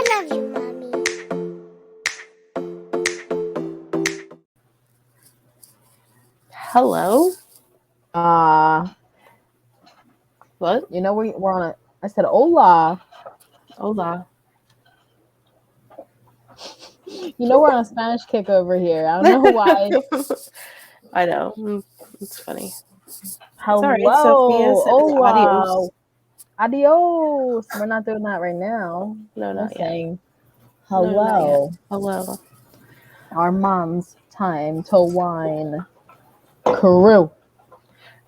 love you, Mommy. Hello? What? You know, we're on a. I said, hola. Hola. You know, we're on a Spanish kick over here. I don't know why. I know. It's funny. Hello. It's all right. Sophia says Hola. adios. Adios. We're not doing that right now. No, We're not yet. saying No, not hello. yet. Hello. Our mom's time to wine. Crew.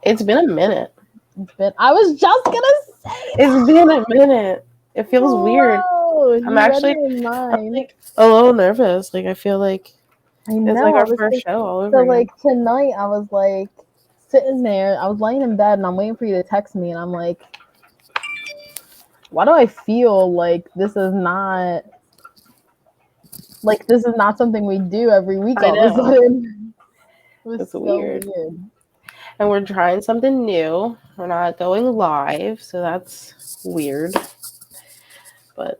It's been a minute. I was just gonna say It's been a minute. It feels weird. I'm actually- I'm like a little nervous. Like I feel like it's like our first show all over So again. like tonight I was like sitting there, I was laying in bed and I'm waiting for you to text me and I'm like, why do I feel like this is not something we do every week I all of a know. sudden? It was It's so weird. weird. And we're trying something new. We're not going live, so that's weird. But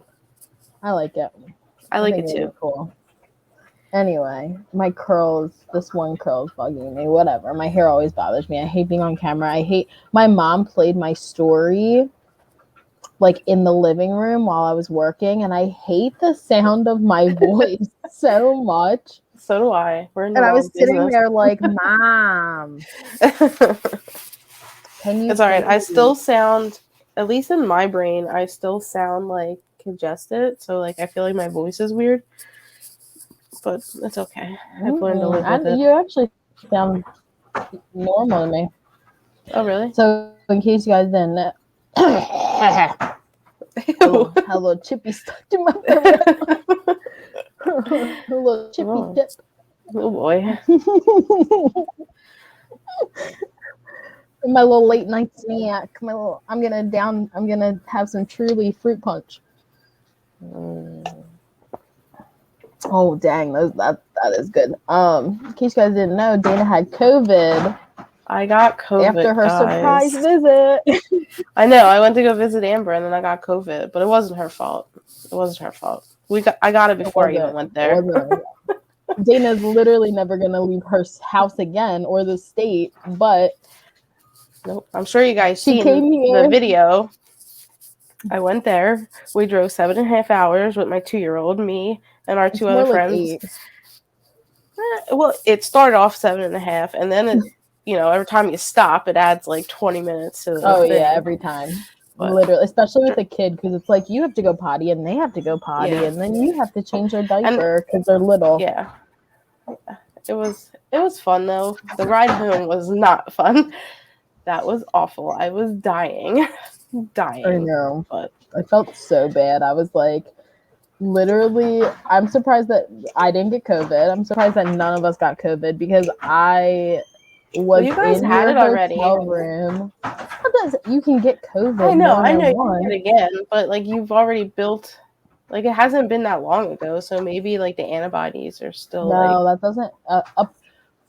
I like it. I like think it it'll too. be cool. Anyway, this one curl's bugging me. Whatever. My hair always bothers me. I hate being on camera. My mom played my story like in the living room while I was working, and I hate the sound of my voice so much. So do I. We're in the And I wrong was sitting business. there like, Mom, can you? It's all right. I still sound, at least in my brain, I still sound like congested. So like I feel like my voice is weird, but it's okay. I've learned to live with it. You actually sound normal to me. Oh really? So in case you guys didn't know, a little chippy stuck to my throat. A little chippy tip. Oh boy. My little late night snack. I'm gonna have some Truly fruit punch. Oh dang, that is good. In case you guys didn't know, Dana had COVID. I got COVID after her guys. surprise visit. I know. I went to go visit Amber and then I got COVID, but it wasn't her fault. It wasn't her fault. I got it before I even went there. Dana's literally never gonna leave her house again or the state, but nope. I'm sure you guys she seen came here. the video. I went there. We drove 7.5 hours with my 2-year-old, me, and our two other friends. Well, it started off 7.5, and then it, every time you stop, it adds like 20 minutes to the thing. Yeah, every time. But, literally, especially with a kid, because it's like you have to go potty and they have to go potty, and then you have to change their diaper because they're little. Yeah. It was fun though. The ride home was not fun. That was awful. I was dying. I know. But I felt so bad. I was like, literally, I'm surprised that I didn't get COVID. I'm surprised that none of us got COVID because I was you guys in had your it already. Hotel room. You can get COVID. I know you can get it again, but like you've already built, like it hasn't been that long ago, so maybe like the antibodies are still. No, that doesn't.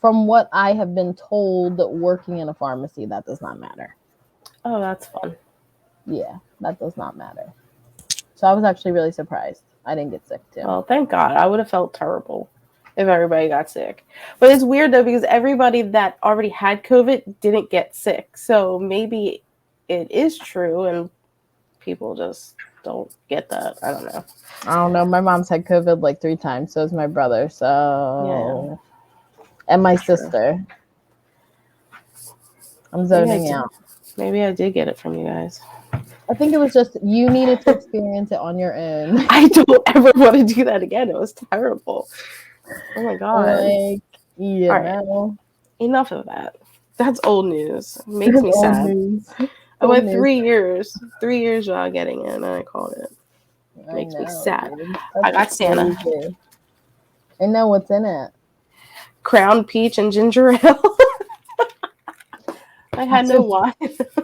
From what I have been told, working in a pharmacy, that does not matter. Oh, that's fun. Yeah, that does not matter. So I was actually really surprised. I didn't get sick too. Oh, thank God. I would have felt terrible if everybody got sick. But it's weird though because everybody that already had COVID didn't get sick. So maybe it is true and people just don't get that. I don't know. I don't know. My mom's had COVID like 3 times. So is my brother. So and my sister. I'm zoning out. Maybe I did get it from you guys. I think it was just you needed to experience it on your own. I don't ever want to do that again. It was terrible. Oh my God. Like, right. Enough of that. That's old news. It makes me sad. I went 3 years. 3 years without getting it, and I called it. It makes me sad. I got Santa. Crazy. I know what's in it. Crown peach and ginger ale. I had no wine.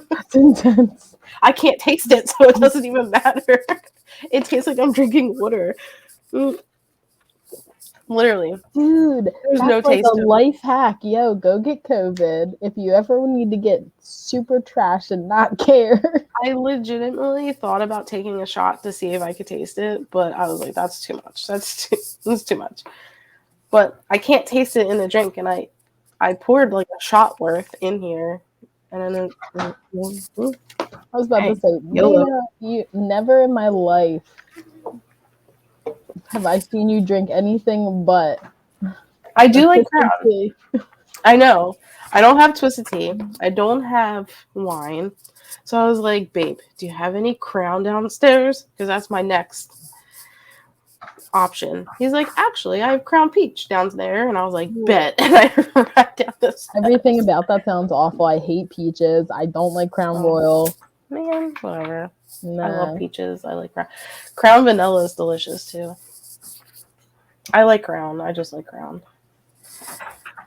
That's intense. I can't taste it, so it doesn't even matter. It tastes like I'm drinking water. Literally. Dude, There's that's no like taste a to it. life hack. Yo, go get COVID. If you ever need to get super trash and not care. I legitimately thought about taking a shot to see if I could taste it, but I was like, that's too much. That's too much. But I can't taste it in the drink, and I poured like a shot worth in here, and then I was about to hey, say, YOLO. Dana, you never in my life have I seen you drink anything but I a do like twisted Crown. tea. I know. I don't have twisted tea. I don't have wine. So I was like, babe, do you have any Crown downstairs? Because that's my next option. He's like, actually, I have Crown Peach down there. And I was like, bet. And I ran down the steps. Everything about that sounds awful. I hate peaches. I don't like Crown Royal. Man, whatever. Nah. I love peaches. I like Crown. Crown Vanilla is delicious too. I like Crown. I just like Crown.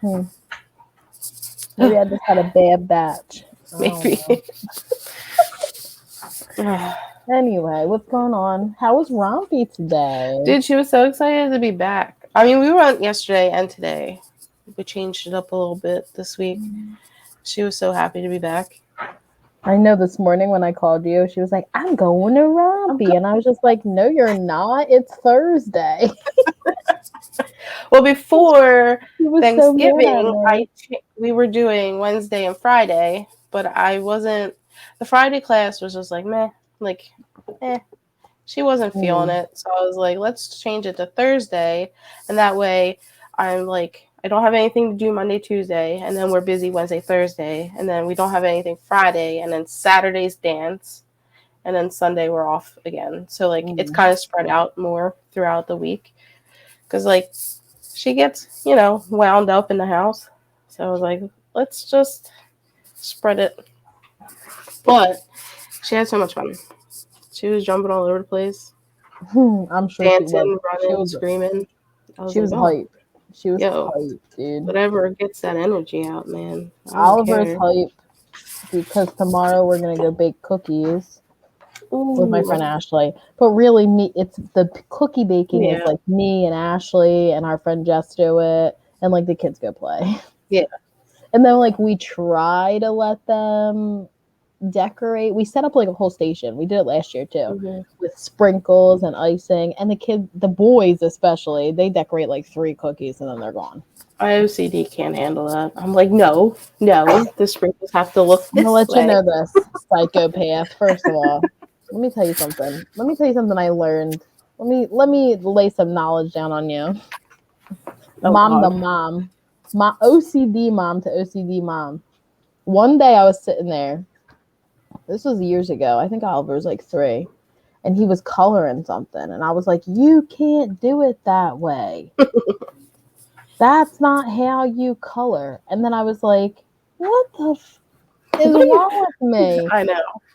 Maybe I just had a bad batch. Maybe. Anyway, what's going on? How was Rompy today? Dude, she was so excited to be back. I mean, we went yesterday and today. We changed it up a little bit this week. She was so happy to be back. I know this morning when I called you, she was like, I'm going to Rompy. And I was just like, no, you're not. It's Thursday. Well, before Thanksgiving, we were doing Wednesday and Friday, but I wasn't. The Friday class was just like, meh. Like, eh. She wasn't feeling it. So I was like, let's change it to Thursday. And that way I'm like, I don't have anything to do Monday, Tuesday. And then we're busy Wednesday, Thursday. And then we don't have anything Friday. And then Saturday's dance. And then Sunday we're off again. So like it's kind of spread out more throughout the week. Because like she gets, wound up in the house. So I was like, let's just spread it. But she had so much fun. She was jumping all over the place. I'm sure dancing, running, screaming. She was hype. She was yo, hype, dude. Whatever gets that energy out, man. Oliver's hype because tomorrow we're gonna go bake cookies with my friend Ashley. But really, it's the cookie baking is like me and Ashley and our friend Jess do it, and like the kids go play. Yeah. And then like we try to let them decorate. We set up like a whole station. We did it last year too, with sprinkles and icing. And the boys especially, they decorate like 3 cookies and then they're gone. My OCD can't handle that. I'm like, no, the sprinkles have to look this I'm gonna let way. you know this, psychopath. First of all, let me tell you something. I learned. Let me lay some knowledge down on you. Mom. My OCD mom to OCD mom. One day I was sitting there. This was years ago. I think Oliver was like 3. And he was coloring something. And I was like, you can't do it that way. That's not how you color. And then I was like, what the is wrong with me?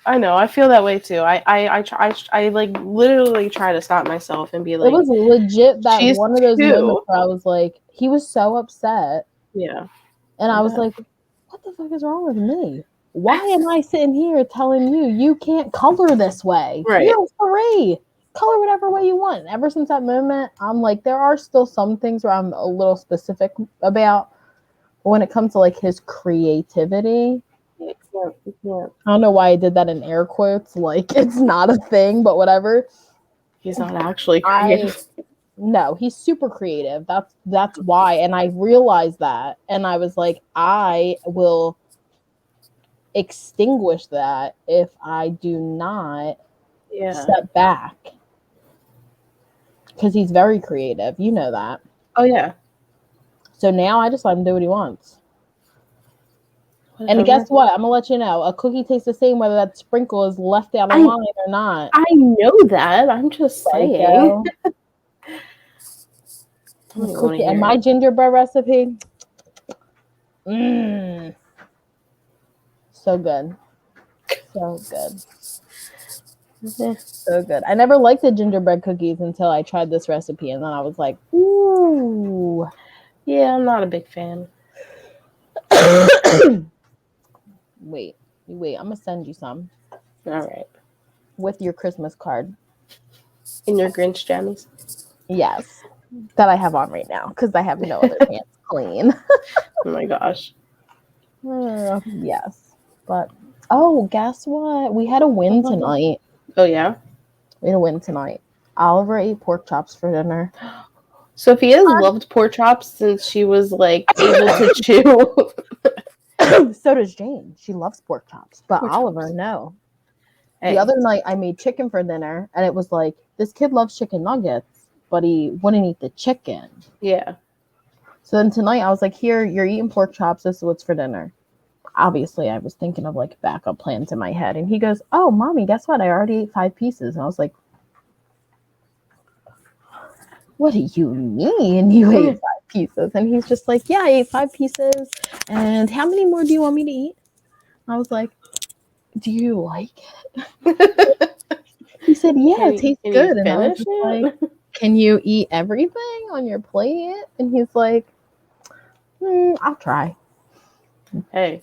I know. I feel that way too. I like literally try to stop myself and be like, it was legit that she's one of those 2. moments where I was like, he was so upset. Yeah. And I was like, what the fuck is wrong with me? Why am I sitting here telling you can't color this way? Right. You're 3. Color whatever way you want. And ever since that moment, I'm like, there are still some things where I'm a little specific about. But when it comes to like his creativity, I don't know why I did that in air quotes. Like it's not a thing, but whatever. He's not actually creative. No, he's super creative. That's why. And I realized that. And I was like, I will extinguish that if I do not step back. Because he's very creative. You know that. Oh, yeah. So now I just let him do what he wants. Whatever. And guess what? I'm going to let you know. A cookie tastes the same whether that sprinkle is left out of line or not. I know that. I'm just saying. Cookie and my gingerbread recipe. So good. So good. So good. I never liked the gingerbread cookies until I tried this recipe, and then I was like, ooh. Yeah, I'm not a big fan. Wait. I'm going to send you some. All right. With your Christmas card. In your Grinch jammies? Yes. that I have on right now because I have no other pants clean. Oh my gosh. Yes. But, guess what? We had a win tonight. Oh, yeah? We had a win tonight. Oliver ate pork chops for dinner. Sophia's loved pork chops since she was, like, able to chew. So does Jane. She loves pork chops. But Oliver, no. Hey. The other night, I made chicken for dinner, and it was like, this kid loves chicken nuggets, but he wouldn't eat the chicken. Yeah. So then tonight, I was like, here, you're eating pork chops. This is what's for dinner. Obviously, I was thinking of, like, backup plans in my head. And he goes, oh, Mommy, guess what? I already ate 5 pieces. And I was like, what do you mean you ate 5 pieces? And he's just like, yeah, I ate 5 pieces. And how many more do you want me to eat? I was like, do you like it? He said, yeah, it tastes good. And I was just like, can you eat everything on your plate? And he's like, I'll try. Hey,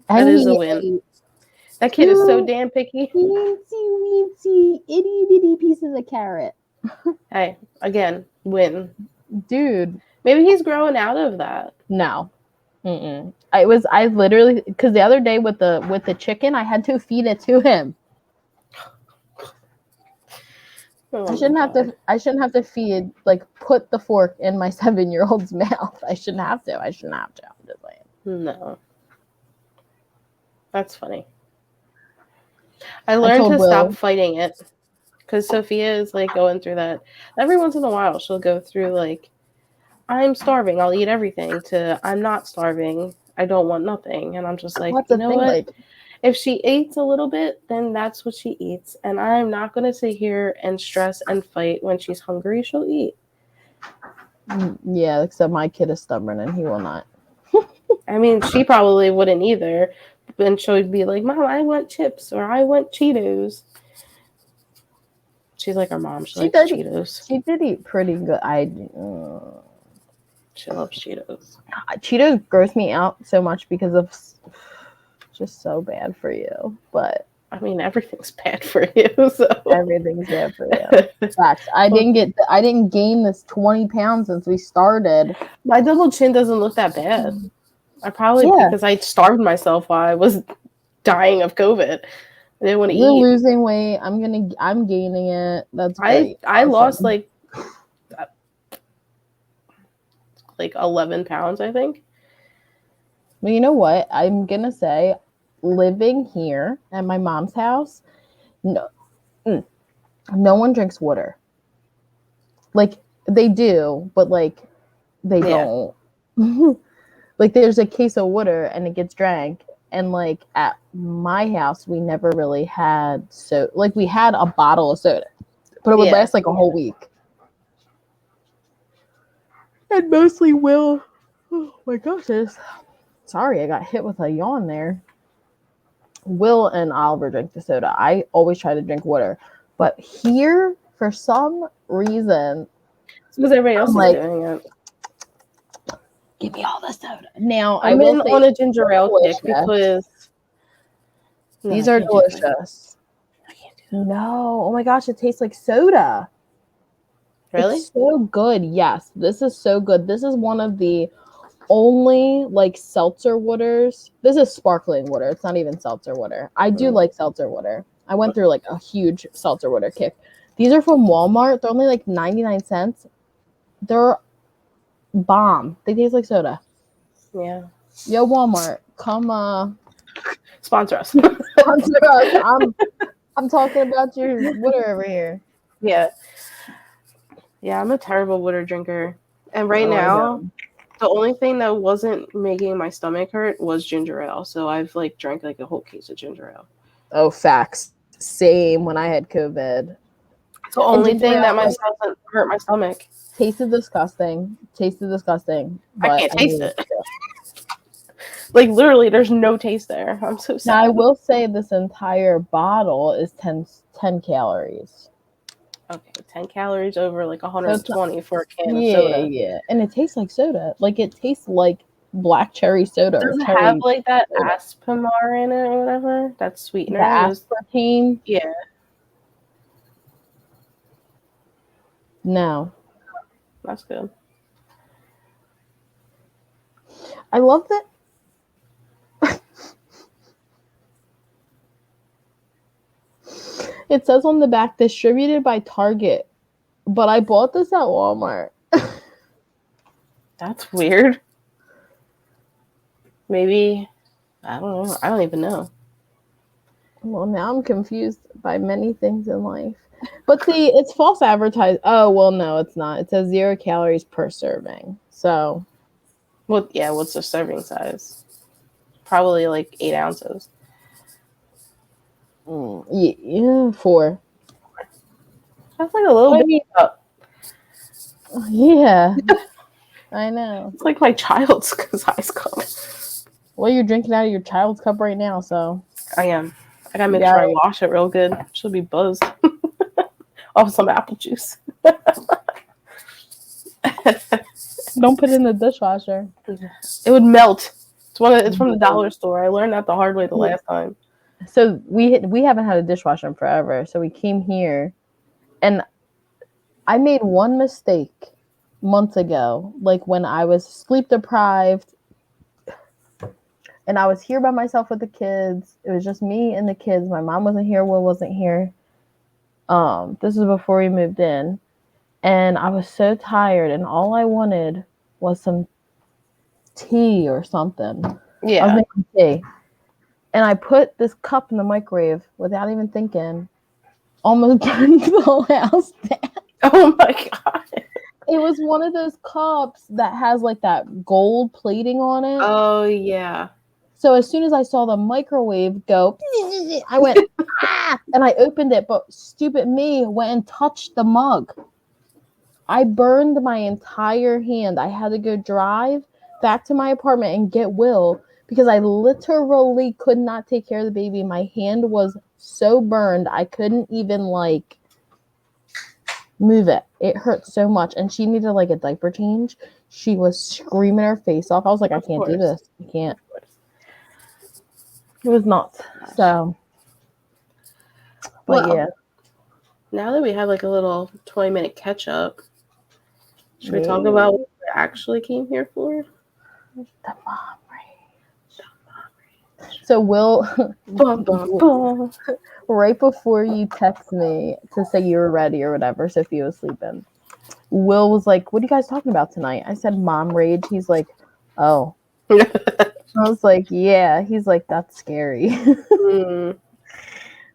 that is a win. That kid is so damn picky. Weensy, itty bitty pieces of carrot. Hey, again, win. Dude. Maybe he's growing out of that. No. I literally, because the other day with the chicken, I had to feed it to him. Oh, I shouldn't have to feed, like, put the fork in my 7-year-old's mouth. I shouldn't have to. I'm just saying. No. That's funny. I learned to stop fighting it because Sophia is, like, going through that. Every once in a while, she'll go through, like, I'm starving, I'll eat everything, to I'm not starving, I don't want nothing. And I'm just like, you know what? Like, if she eats a little bit, then that's what she eats. And I'm not going to sit here and stress and fight. When she's hungry, she'll eat. Yeah, except my kid is stubborn and he will not. I mean, she probably wouldn't either. And she'll be like, Mom, I want chips or I want Cheetos. She's like our mom. She likes Cheetos. She did eat pretty good. She loves Cheetos. Cheetos gross me out so much because of just so bad for you. But I mean, everything's bad for you. So everything's bad for you. Facts. I didn't gain this 20 pounds since we started. My double chin doesn't look that bad. I probably because I starved myself while I was dying of COVID. I didn't want to eat. You're losing weight. I'm gaining it. That's great. I lost like 11 pounds, I think. Well, you know what? I'm gonna say, living here at my mom's house, no one drinks water. Like, they do, but, like, they don't. Like, there's a case of water and it gets drank. And, like, at my house, we never really had we had a bottle of soda, but it would last like a whole week. And mostly Will. Oh my gosh, sorry, I got hit with a yawn there. Will and Oliver drink the soda. I always try to drink water. But here, for some reason, because everybody else is doing it. Give me all the soda. Now, I'm on a ginger ale kick because these are delicious. I can't do that. No. Oh my gosh, it tastes like soda. Really? It's so good. Yes, this is so good. This is one of the only, like, seltzer waters. This is sparkling water. It's not even seltzer water. I do like seltzer water. I went through, like, a huge seltzer water kick. These are from Walmart. They're only like 99 cents. They're bomb. They taste like soda. Yeah. Yo, Walmart, come sponsor us. Sponsor us. I'm talking about your water over here. Yeah. Yeah, I'm a terrible water drinker. And right now, the only thing that wasn't making my stomach hurt was ginger ale. So I've, like, drank, like, a whole case of ginger ale. Oh, facts. Same when I had COVID. The only thing that doesn't hurt my stomach. Tasted disgusting. But I can't taste it. Like, literally, there's no taste there. I'm so sad. Now, I will say this entire bottle is 10 calories. Okay, 10 calories over, like, 120 for a can of soda. Yeah. And it tastes like soda. Like, it tastes like black cherry soda. Does it have, like, that Aspamar in it or whatever? That sweetener? The aspartame? Yeah. No. That's good. I love that. It says on the back, distributed by Target, but I bought this at Walmart. That's weird. Maybe, I don't know. I don't even know. Well, now I'm confused by many things in life. But see, it's false advertising. Oh, well, no, it's not. It says 0 calories per serving. So. Well, yeah, what's the serving size? Probably like 8 ounces. Yeah, 4. That's like a little bit up. Yeah, I know. It's like my child's size cup. Well, you're drinking out of your child's cup right now, so. I am. I gotta make sure I wash it real good. She'll be buzzed off some apple juice. Don't put it in the dishwasher. It would melt. It's from the dollar store. I learned that the hard way the last time. So we haven't had a dishwasher in forever. So we came here, and I made one mistake months ago, like when I was sleep deprived, and I was here by myself with the kids. It was just me and the kids. My mom wasn't here. Will wasn't here. This is before we moved in, and I was so tired, and all I wanted was some tea or something. Yeah. I was making tea. And I put this cup in the microwave without even thinking, almost burned the whole house down. Oh my God. It was one of those cups that has like that gold plating on it. Oh, yeah. So as soon as I saw the microwave go, I went, ah! And I opened it, but stupid me went and touched the mug. I burned my entire hand. I had to go drive back to my apartment and get Will because I literally could not take care of the baby. My hand was so burned, I couldn't even like move it. It hurt so much, and she needed like a diaper change. She was screaming her face off. I was like, I can't do this. I can't. It was nuts. So, but yeah. Now that we have like a little 20-minute catch up, should we talk about what we actually came here for? The mom rage. So Will, right before you text me to say you were ready or whatever, Sophia was sleeping, Will was like, what are you guys talking about tonight? I said mom rage. He's like, oh. I was like, yeah. He's like, that's scary.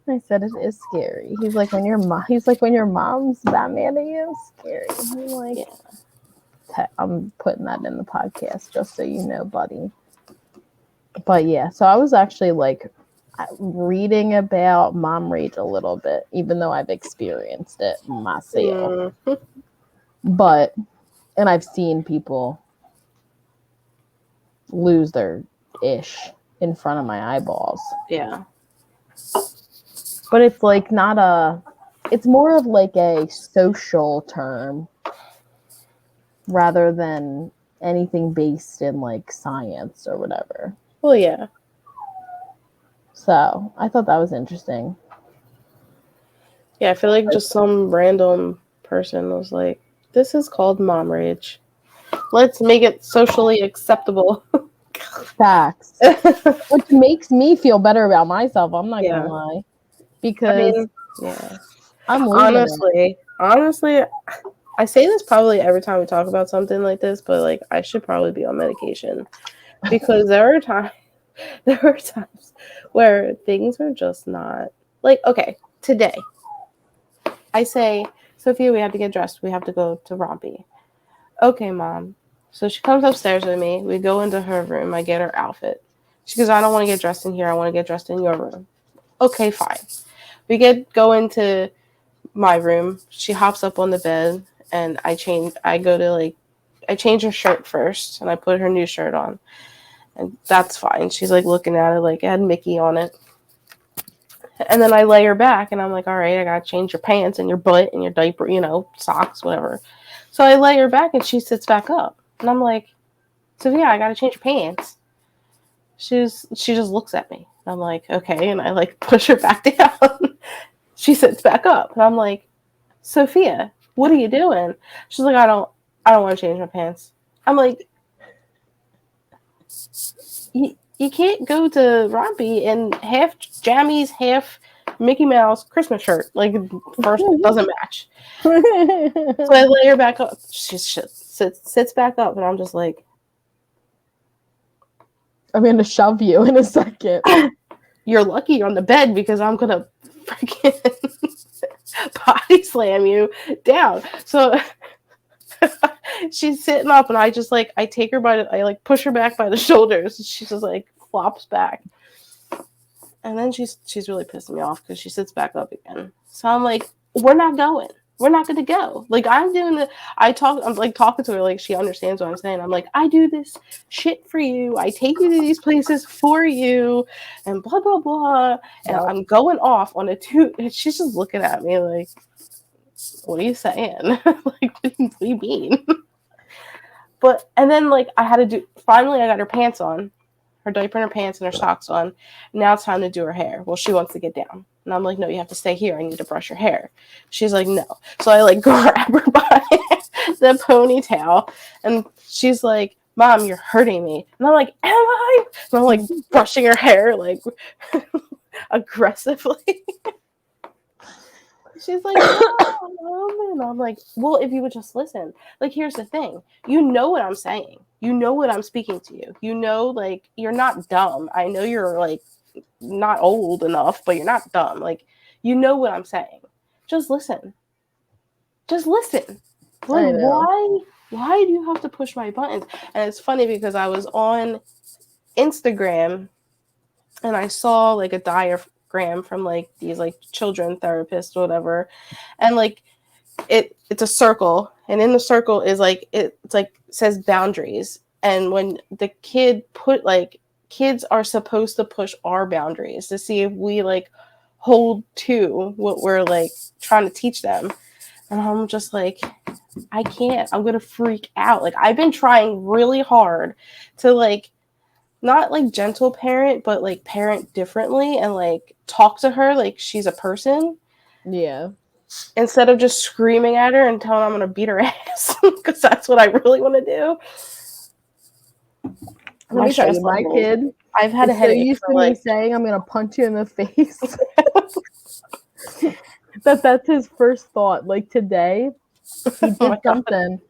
I said it is scary. He's like, when your mom's that mad at you, scary. I'm like, yeah. I'm putting that in the podcast just so you know, buddy. But yeah, so I was actually like reading about mom rage a little bit, even though I've experienced it myself. But, and I've seen people lose their ish in front of my eyeballs. Yeah. But it's like it's more of like a social term rather than anything based in like science or whatever. Well, yeah. So I thought that was interesting. Yeah, I feel like just some random person was like, this is called mom rage. Let's make it socially acceptable. Facts. Which makes me feel better about myself. I'm not gonna lie. Because I'm honestly, I say this probably every time we talk about something like this, but like I should probably be on medication because there are times where things are just not like, okay, today I say, Sophia, we have to get dressed. We have to go to Rompy. Okay, Mom. So she comes upstairs with me. We go into her room. I get her outfit. She goes, I don't want to get dressed in here. I want to get dressed in your room. Okay, fine. We go into my room. She hops up on the bed and I change her shirt first and I put her new shirt on. And that's fine. She's like looking at it like it had Mickey on it. And then I lay her back and I'm like, all right, I gotta change your pants and your butt and your diaper, socks, whatever. So I lay her back and she sits back up. And I'm like, Sophia, I gotta change your pants. She just looks at me. I'm like, okay, and I like push her back down. She sits back up, and I'm like, Sophia, what are you doing? She's like, I don't I don't want to change my pants. I'm like, you can't go to Rompy in half jammies, half Mickey Mouse Christmas shirt. Like, first doesn't match. So I lay her back up. She sits back up, and I'm just like, I'm gonna shove you in a second. You're lucky you're on the bed because I'm gonna freaking body slam you down. So she's sitting up, and I just like I take her I like push her back by the shoulders. And she just like flops back, and then she's really pissing me off because she sits back up again. So I'm like, we're not going. We're not going to go. Like, I'm like talking to her like she understands what I'm saying. I'm like, I do this shit for you. I take you to these places for you, and blah blah blah. And I'm going off on and she's just looking at me like, what are you saying? Like, what do you mean? And then like finally I got her pants on, her diaper and her pants and her socks on. Now it's time to do her hair. Well, she wants to get down. And I'm like, no, you have to stay here. I need to brush your hair. She's like, no. So I like grab her by the ponytail, and she's like, Mom, you're hurting me. And I'm like, am I? And I'm like brushing her hair like aggressively. She's like, no. And I'm like, well, if you would just listen. Like, here's the thing. You know what I'm saying. You know what I'm speaking to you. You know, like, you're not dumb. I know you're like not old enough, but you're not dumb. Like, you know what I'm saying. Just listen. Just listen. Like, why do you have to push my buttons? And it's funny because I was on Instagram and I saw like a diagram from like these like children therapists or whatever, and like it's a circle, and in the circle is like it's like says boundaries, and when the kids are supposed to push our boundaries to see if we like hold to what we're like trying to teach them. And I'm just like, I can't. I'm gonna freak out. Like, I've been trying really hard to like not like gentle parent, but like parent differently and like talk to her like she's a person. Yeah. Instead of just screaming at her and telling her I'm gonna beat her ass, because that's what I really want to do. Let me tell you, my kid, I've had a headache. So used to me saying I'm gonna punch you in the face. That's his first thought. Like today, he did something.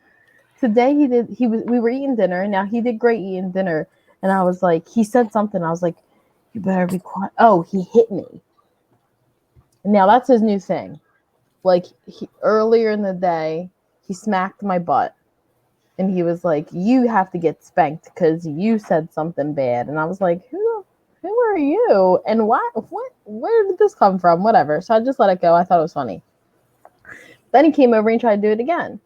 Today we were eating dinner. Now he did great eating dinner, and I was like, he said something. I was like, you better be quiet. Oh, he hit me. Now that's his new thing. Like earlier in the day, he smacked my butt. And he was like, you have to get spanked because you said something bad. And I was like, who are you? And where did this come from? Whatever. So I just let it go. I thought it was funny. Then he came over and tried to do it again.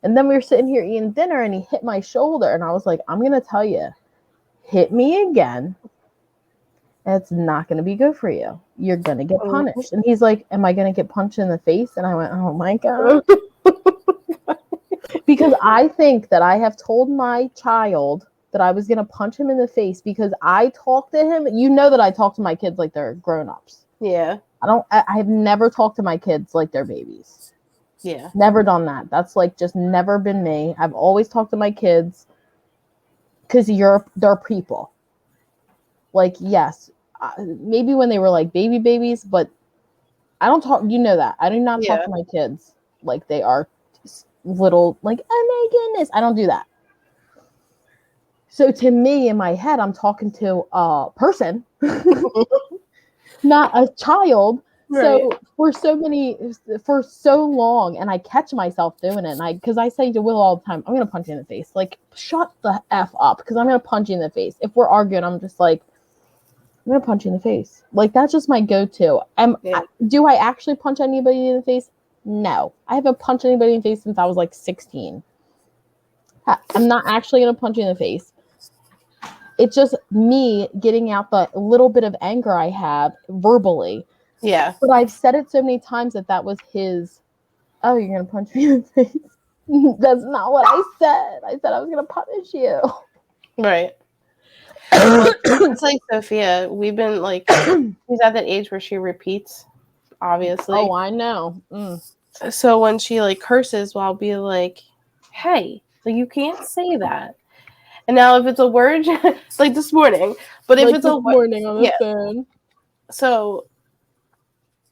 And then we were sitting here eating dinner and he hit my shoulder. And I was like, I'm going to tell you, hit me again. It's not going to be good for you. You're going to get punished. And he's like, am I going to get punched in the face? And I went, oh my God. Because I think that I have told my child that I was going to punch him in the face because I talk to him. You know that I talk to my kids like they're grown-ups. Yeah. I've never talked to my kids like they're babies. Yeah. Never done that. That's like just never been me. I've always talked to my kids because they're people. Like, yes, maybe when they were like babies, but I don't talk, you know that. I do not talk to my kids like they are little, like, oh my goodness. I don't do that. So to me, in my head, I'm talking to a person, not a child. Right. So for so long, and I catch myself doing it, and because I say to Will all the time, I'm going to punch you in the face. Like, shut the F up, because I'm going to punch you in the face. If we're arguing, I'm just like, I'm going to punch you in the face. Like, that's just my go-to. Do I actually punch anybody in the face? No. I haven't punched anybody in the face since I was like 16. I'm not actually going to punch you in the face. It's just me getting out the little bit of anger I have verbally. Yeah. But I've said it so many times that was his, oh, you're going to punch me in the face? That's not what I said. I said I was going to punish you. Right. It's like Sophia. We've been like, she's at that age where she repeats, obviously. Oh, I know. So when she like curses, well, I'll be like, hey, So you can't say that. And now if it's a word like this morning, but if like it's this a morning on the yeah, phone. so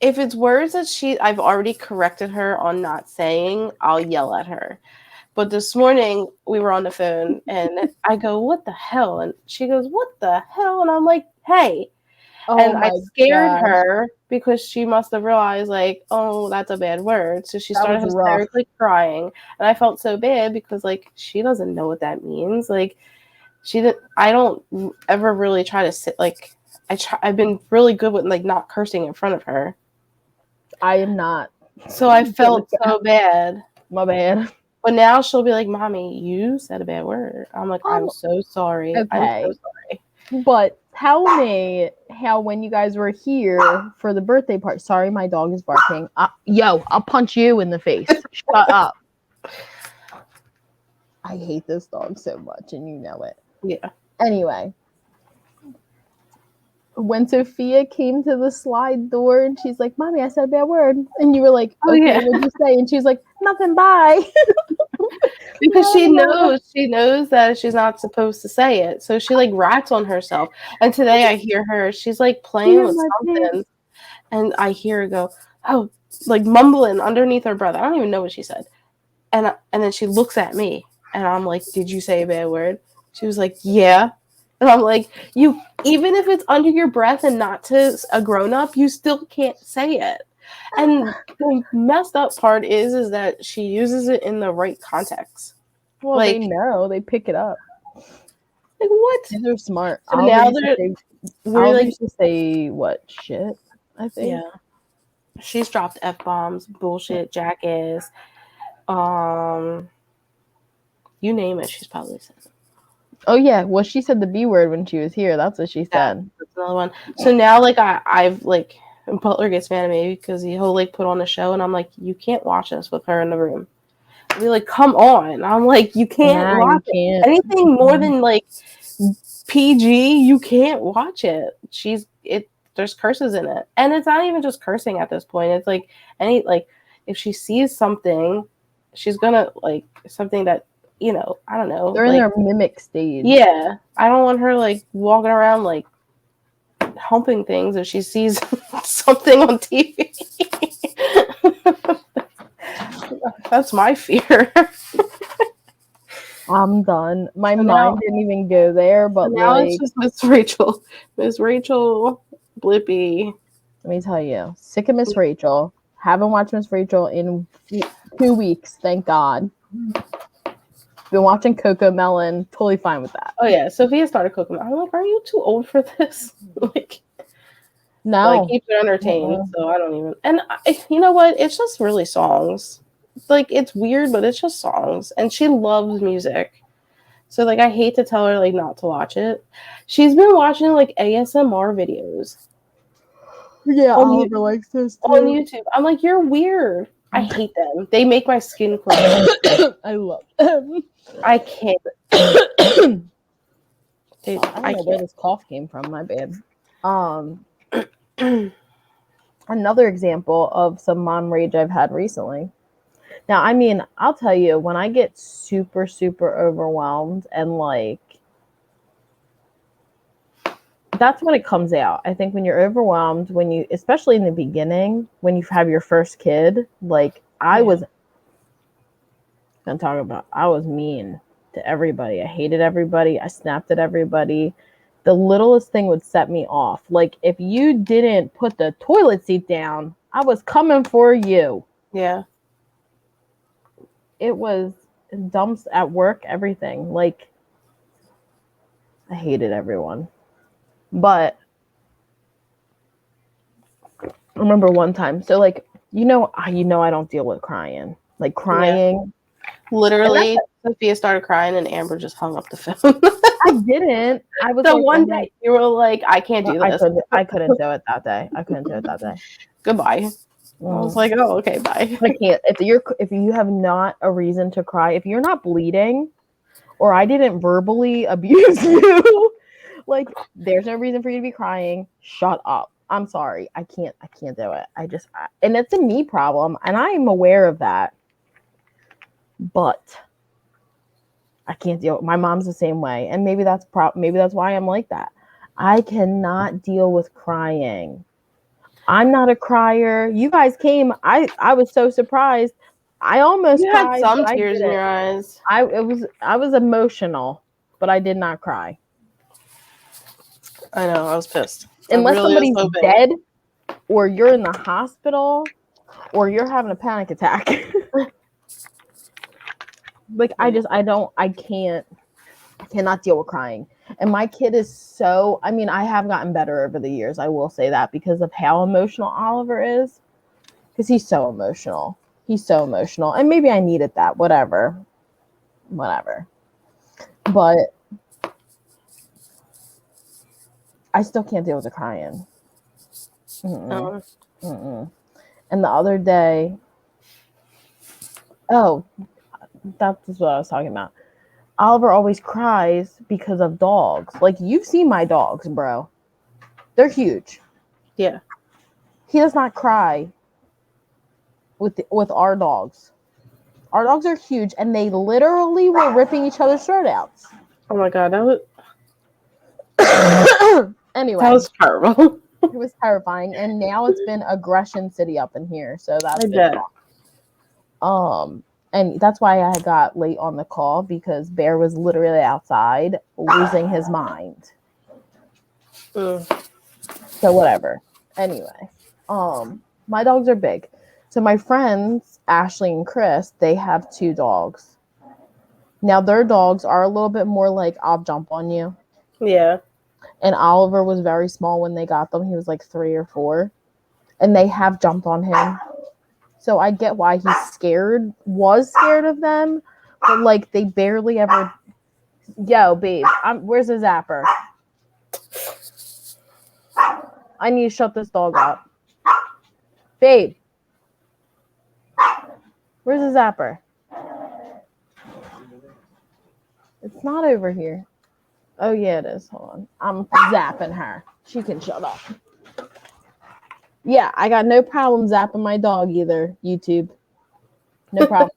if it's words that I've already corrected her on not saying, I'll yell at her. But this morning we were on the phone and I go, "What the hell?" And she goes, "What the hell?" And I'm like, "Hey." Oh And I my scared gosh. her because she must have realized, like, oh, that's a bad word. So she That started was rough. hysterically crying. And I felt so bad because, like, she doesn't know what that means. Like, I don't ever really try to sit, like, I've been really good with, like, not cursing in front of her. I am not. So I felt so bad. My bad. But now she'll be like, "Mommy, you said a bad word." I'm like, "I'm so sorry. Okay. I'm so sorry." But tell me how when you guys were here for the birthday party. Sorry, my dog is barking. Yo, I'll punch you in the face. Shut up. I hate this dog so much, and you know it. Yeah. Anyway, when Sophia came to the slide door and she's like, "Mommy, I said a bad word," and you were like, Oh, "Okay, yeah. what'd you say?" And she's like, "Nothing. Bye." Because she knows that she's not supposed to say it. So she like rats on herself. And today I hear her, she's like playing with something. And I hear her go, "Oh," like mumbling underneath her breath. I don't even know what she said. And then she looks at me and I'm like, "Did you say a bad word?" She was like, "Yeah." And I'm like, "You, even if it's under your breath and not to a grown up, you still can't say it." And the messed up part is that she uses it in the right context. Well, like, they know. They pick it up. Like, what? They're smart. So now Oliver used to say what? Shit, I think. Yeah. She's dropped F-bombs, bullshit, jackass. You name it, she's probably said it. Oh yeah, well she said the B word when she was here. That's what she said. That's another one. So now, like, I've like, Butler gets mad at me because he'll like put on a show, and I'm like, you can't watch this with her in the room. I'll be like, come on. I'm like, you can't watch it. Anything more than like PG, you can't watch it. There's curses in it, and it's not even just cursing at this point. It's like if she sees something, she's gonna like something that I don't know. They're in their mimic stage. Yeah, I don't want her like walking around like humping things if she sees something on TV. That's my fear. I'm done. My mind didn't even go there, but now it's just Miss Rachel. Miss Rachel Blippy. Let me tell you, sick of Miss Rachel. Haven't watched Miss Rachel in 2 weeks, thank God. Been watching Coco Melon, totally fine with that. Oh yeah, Sophia started cooking. I'm like, are you too old for this? Like, no, like keep her entertained. So I don't even. And you know what? It's just really songs. Like it's weird, but it's just songs, and she loves music. So like, I hate to tell her like not to watch it. She's been watching like ASMR videos. Yeah, Oliver likes this too. On YouTube. I'm like, you're weird. I hate them. They make my skin crawl. I love them. I can't. Dude, I don't know where this cough came from. My bad. Another example of some mom rage I've had recently. Now, I mean, I'll tell you, when I get super, super overwhelmed and like, that's when it comes out. I think when you're overwhelmed, especially in the beginning, when you have your first kid, like I was mean to everybody. I hated everybody. I snapped at everybody. The littlest thing would set me off. Like if you didn't put the toilet seat down, I was coming for you. Yeah. It was dumps at work, everything. Like I hated everyone. But I remember one time, so like I don't deal with crying. Like crying. Yeah. Literally, Sophia started crying and Amber just hung up the phone. I didn't. I was so like, one day you were like, I can't do this. I couldn't do it that day. Goodbye. I was like, oh, okay, bye. I can't. If you have not a reason to cry, if you're not bleeding, or I didn't verbally abuse you, like there's no reason for you to be crying. Shut up. I'm sorry. I can't do it. And it's a me problem, and I am aware of that. But I can't deal. My mom's the same way, and maybe that's why I'm like that. I cannot deal with crying. I'm not a crier. You guys came. I was so surprised. I almost You had cried, some but I tears in didn't. your eyes. I was emotional, but I did not cry. I know. I was pissed. Unless I really was somebody's hoping. dead, or you're in the hospital, or you're having a panic attack. Like I cannot deal with crying. And my kid is so, I mean, I have gotten better over the years. I will say that because of how emotional Oliver is. Because he's so emotional. He's so emotional. And maybe I needed that. Whatever. But I still can't deal with the crying. Mm-mm. Mm-mm. And the other day, that's what I was talking about. Oliver always cries because of dogs. Like, you've seen my dogs, bro. They're huge. Yeah. He does not cry with our dogs. Our dogs are huge, and they literally were ripping each other's throat outs. Oh my god, that was Anyway, that was terrible. it was terrifying, and now it's been aggression city up in here, so that's I been bet. fun. And that's why I got late on the call, because Bear was literally outside losing his mind. So whatever. Anyway, my dogs are big. So my friends, Ashley and Chris, they have 2 dogs. Now their dogs are a little bit more like, I'll jump on you. Yeah. And Oliver was very small when they got them. He was like 3 or 4. And they have jumped on him. So I get why was scared of them. But like, they barely ever. Yo, babe, where's the zapper? I need to shut this dog up. Babe, where's the zapper? It's not over here. Oh, yeah, it is. Hold on. I'm zapping her. She can shut up. Yeah, I got no problem zapping my dog either, YouTube. No problem.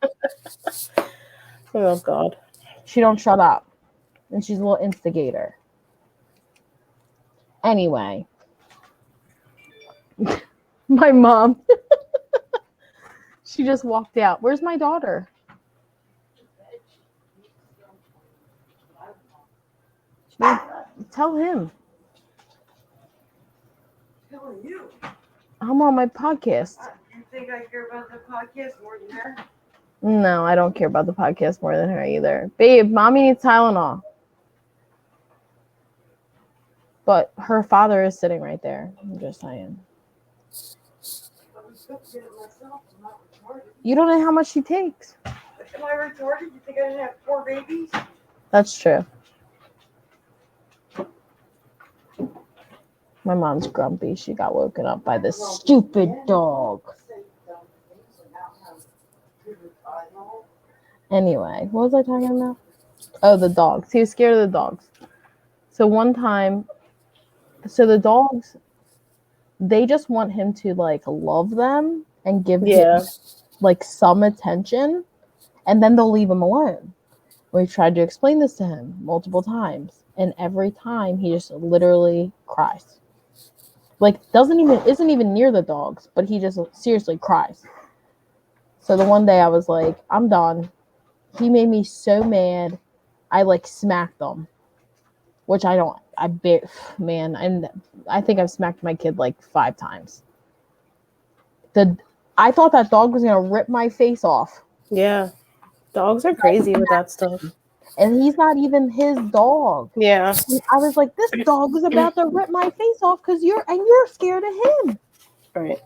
Oh, God. She don't shut up. And she's a little instigator. Anyway. My mom. She just walked out. Where's my daughter? Tell him. Telling you. I'm on my podcast. You think I care about the podcast more than her? No, I don't care about the podcast more than her either. Babe, mommy needs Tylenol. But her father is sitting right there. I'm just saying. You don't know how much she takes. Am I retarded? You think I didn't have 4 babies? That's true. My mom's grumpy. She got woken up by this stupid dog. Anyway, what was I talking about? Oh, the dogs. He was scared of the dogs. So one time, the dogs, they just want him to like love them and give him like some attention, and then they'll leave him alone. We tried to explain this to him multiple times, and every time he just literally cries. Like isn't even near the dogs, but he just seriously cries. So the one day I was like, I'm done. He made me so mad. I like smacked him, which I think I've smacked my kid like 5 times. I thought that dog was gonna rip my face off. Yeah. Dogs are crazy with that stuff. And he's not even his dog. Yeah. And I was like, this dog is about to rip my face off because you're scared of him. Right.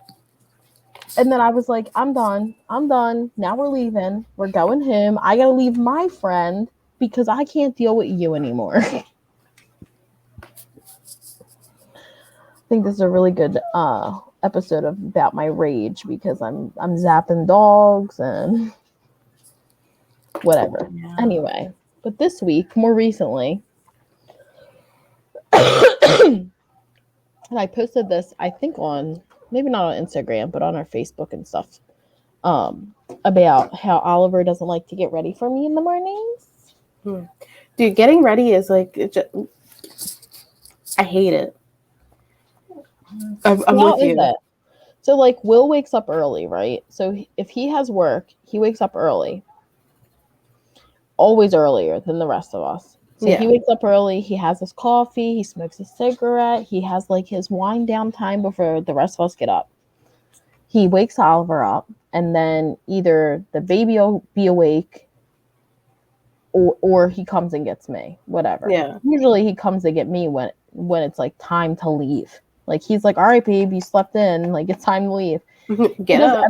And then I was like, I'm done. Now we're leaving. We're going home. I gotta leave my friend because I can't deal with you anymore. I think this is a really good episode about my rage because I'm zapping dogs and whatever. Yeah. Anyway, but this week, more recently, and I posted this, I think maybe not on Instagram, but on our Facebook and stuff, about how Oliver doesn't like to get ready for me in the mornings. Dude, getting ready is like, I hate it. I'm How with is you. that? So, like, Will wakes up early, right? So, if he has work, he wakes up early. Always earlier than the rest of us. So, Yeah. he wakes up early, he has his coffee, he smokes a cigarette, he has, like, his wind down time before the rest of us get up. He wakes Oliver up, and then either the baby will be awake or he comes and gets me, whatever. Yeah. Usually he comes to get me when it's like time to leave. Like he's like, all right, babe, you slept in, like it's time to leave. Get up.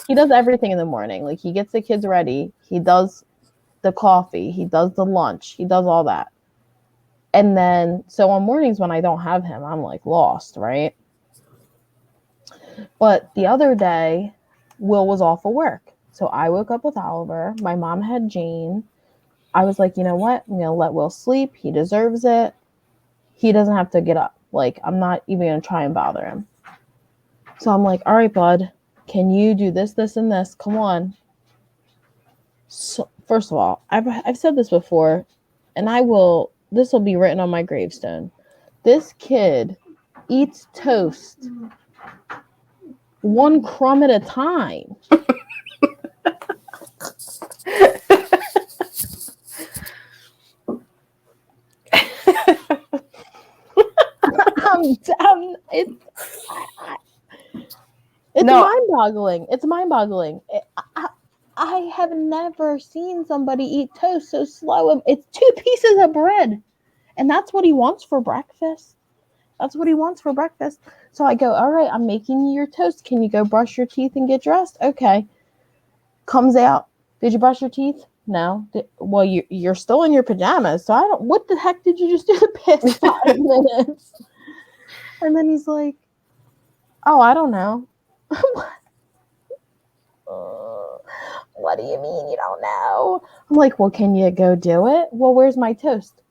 He does everything in the morning. Like he gets the kids ready, he does the coffee, he does the lunch, he does all that. And then so on mornings when I don't have him, I'm like lost, right? But the other day, Will was off of work. So I woke up with Oliver. My mom had Jane. I was like, you know what? I'm going to let Will sleep. He deserves it. He doesn't have to get up. Like, I'm not even going to try and bother him. So I'm like, all right, bud, can you do this, this, and this? Come on. So, first of all, I've said this before, and this will be written on my gravestone. This kid eats toast one crumb at a time. It's mind-boggling. It's mind-boggling. I have never seen somebody eat toast so slow. It's 2 pieces of bread, and that's what he wants for breakfast. That's what he wants for breakfast. So I go, all right, I'm making you your toast. Can you go brush your teeth and get dressed? Okay. Comes out. Did you brush your teeth? No. Well, you're still in your pajamas, so I don't. What the heck did you just do the past 5 minutes? And then he's like, oh, I don't know. What do you mean you don't know? I'm like, well, can you go do it? Well, where's my toast?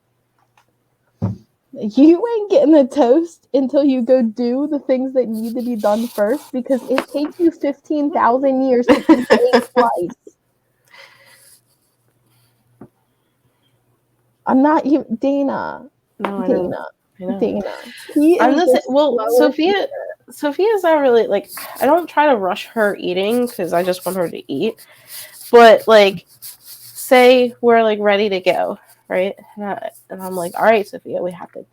You ain't getting the toast until you go do the things that need to be done first, because it takes you 15,000 years to eat a slice. I'm not even Dana. No, I Dana. know. Dana. Sophia's not really like, I don't try to rush her eating because I just want her to eat. But like, say we're like ready to go, right? And I'm like, all right, Sophia, we have to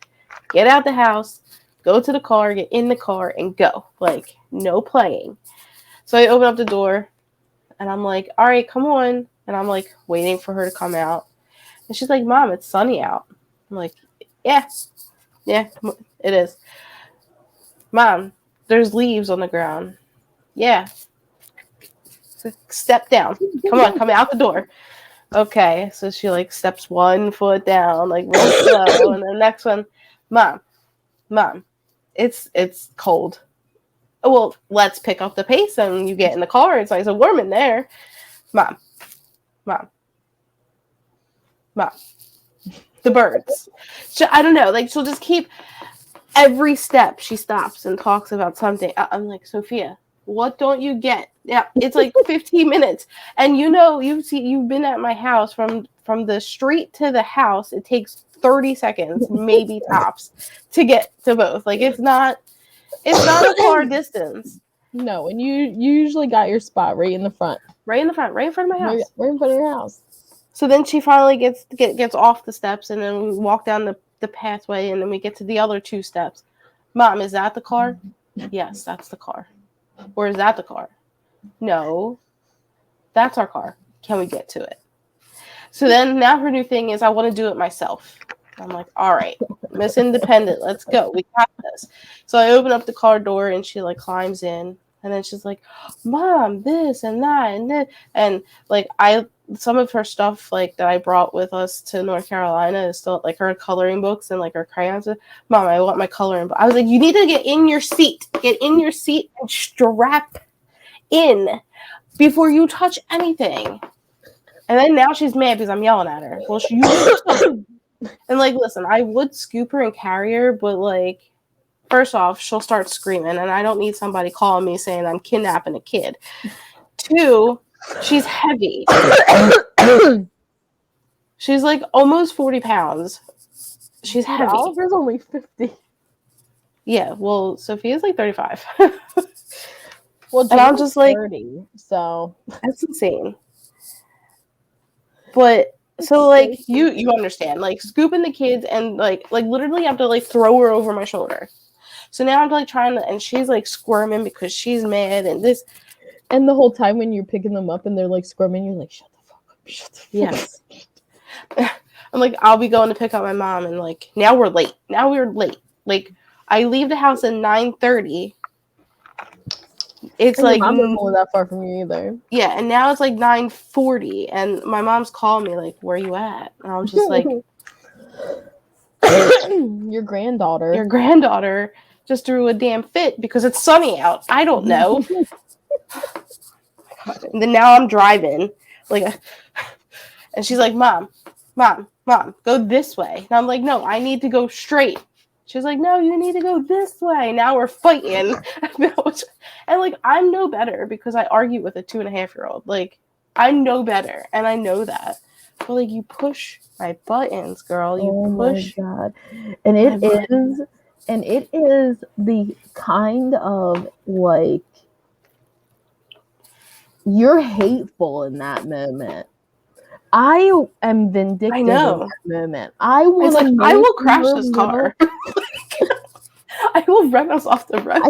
get out the house, go to the car, get in the car, and go. Like, no playing. So I open up the door, and I'm like, all right, come on. And I'm like waiting for her to come out. And she's like, Mom, it's sunny out. I'm like, yeah, it is. Mom, there's leaves on the ground. Yeah. So step down. Come on, come out the door. Okay, so she like steps 1 foot down, like real slow, and the next one, Mom, it's cold. Well, let's pick up the pace and you get in the car. It's nice and warm in there. Mom. The birds. I don't know. Like, she'll just keep every step she stops and talks about something. I'm like, Sophia, what don't you get? Yeah, it's like 15 minutes. And you've been at my house from the street to the house. It takes 30 seconds, maybe tops, to get to both. Like, it's not a far distance. No, and you usually got your spot right in the front. Right in front of my house. Right in front of your house. So then she finally gets off the steps, and then we walk down the pathway, and then we get to the other 2 steps. Mom, is that the car? Yes, that's the car. Or is that the car? No, that's our car. Can we get to it? So then now her new thing is, I want to do it myself. I'm like, all right, Miss Independent, let's go. We got this. So I open up the car door, and she like climbs in, and then she's like, Mom, this and that and this. And like, some of her stuff like that I brought with us to North Carolina is still like her coloring books and like her crayons. Mom, I want my coloring book. I was like, you need to get in your seat. Get in your seat and strap in before you touch anything. And then now she's mad because I'm yelling at her. Well, and like, listen, I would scoop her and carry her, but like, first off, she'll start screaming, and I don't need somebody calling me saying I'm kidnapping a kid. 2, she's heavy. She's like almost 40 pounds. She's heavy. Oliver's only 50. Yeah, well, Sophia's like 35. Well, and I'm just like 30, so that's insane. But so like you understand, like scooping the kids and like literally I have to like throw her over my shoulder. So now I'm like trying to, and she's like squirming because she's mad and this. And the whole time when you're picking them up and they're like squirming, you're like, shut the fuck up, shut the fuck Yes. I'm like, I'll be going to pick up my mom, and like now we're late. Like I leave the house at 9:30. It's and like your mom doesn't live that far from you either. Yeah, and now it's like 9:40, and my mom's calling me like, "Where you at?" And I'm just like, Your granddaughter. Your granddaughter just threw a damn fit because it's sunny out. I don't know. And then now I'm driving, like, and she's like, "Mom, go this way." And I'm like, "No, I need to go straight." She's like, "No, you need to go this way." Now we're fighting. And like, I'm no better because I argue with a 2.5-year-old. Like, I know better, and I know that. But like, you push my buttons, girl. You push. My God. And it is the kind of like you're hateful in that moment. I am vindictive in that moment. I will crash this car. I will run us off the road.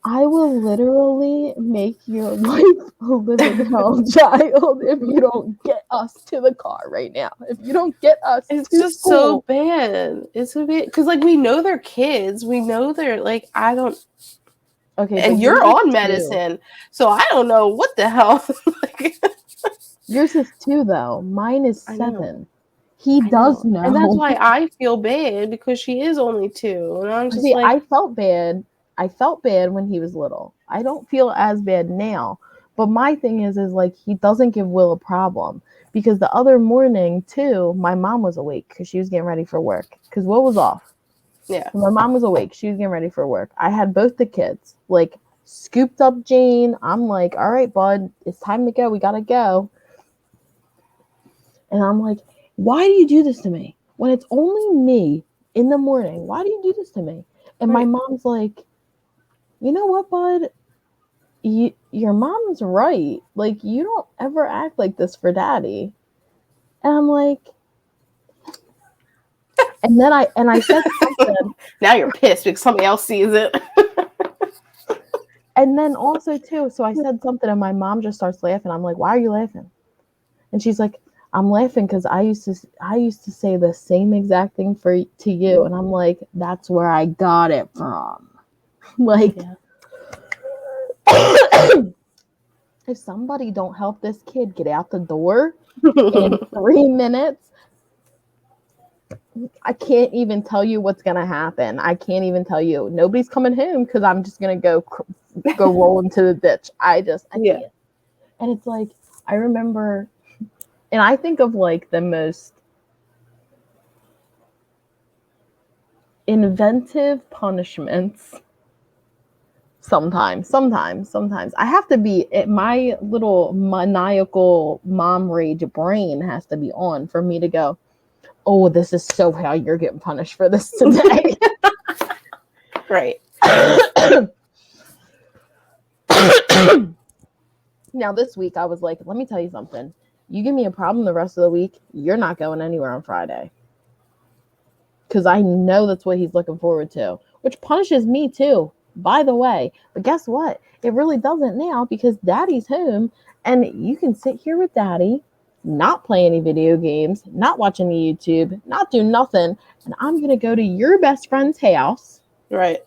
I will literally make your life a living hell, child, if you don't get us to the car right now. If you don't get us it's to just school. So bad. It's a bit because like we know they're kids. We know they're like I don't. Okay, and you're on medicine, so I don't know what the hell. Yours is 2 though. Mine is 7. He does know, and that's why I feel bad because she is only 2, and I'm just like, I felt bad. I felt bad when he was little. I don't feel as bad now. But my thing is like he doesn't give Will a problem because the other morning too, my mom was awake because she was getting ready for work because Will was off. Yeah. My mom was awake. She was getting ready for work. I had both the kids like scooped up Jane. I'm like, all right, bud, it's time to go. We gotta go. And I'm like, why do you do this to me? When it's only me in the morning, why do you do this to me? And my mom's like, you know what, bud? Your mom's right. Like, you don't ever act like this for daddy. And I'm like, and then I said something. Now you're pissed because somebody else sees it. And then also too, so I said something and my mom just starts laughing. I'm like, why are you laughing? And she's like, I'm laughing because I used to say the same exact thing to you. And I'm like, that's where I got it from. Like, if somebody don't help this kid get out the door in 3 minutes, I can't even tell you what's gonna happen. I can't even tell you. Nobody's coming home because I'm just gonna go roll into the ditch. I can't. And it's like I remember, and I think of like the most inventive punishments. Sometimes I have to be. My little maniacal mom rage brain has to be on for me to go, oh, this is so how you're getting punished for this today. Right. Now this week I was like, let me tell you something. You give me a problem the rest of the week, you're not going anywhere on Friday. Because I know that's what he's looking forward to, which punishes me too, by the way. But guess what? It really doesn't now because daddy's home and you can sit here with daddy, not play any video games, not watch any YouTube, not do nothing. And I'm going to go to your best friend's house. Right.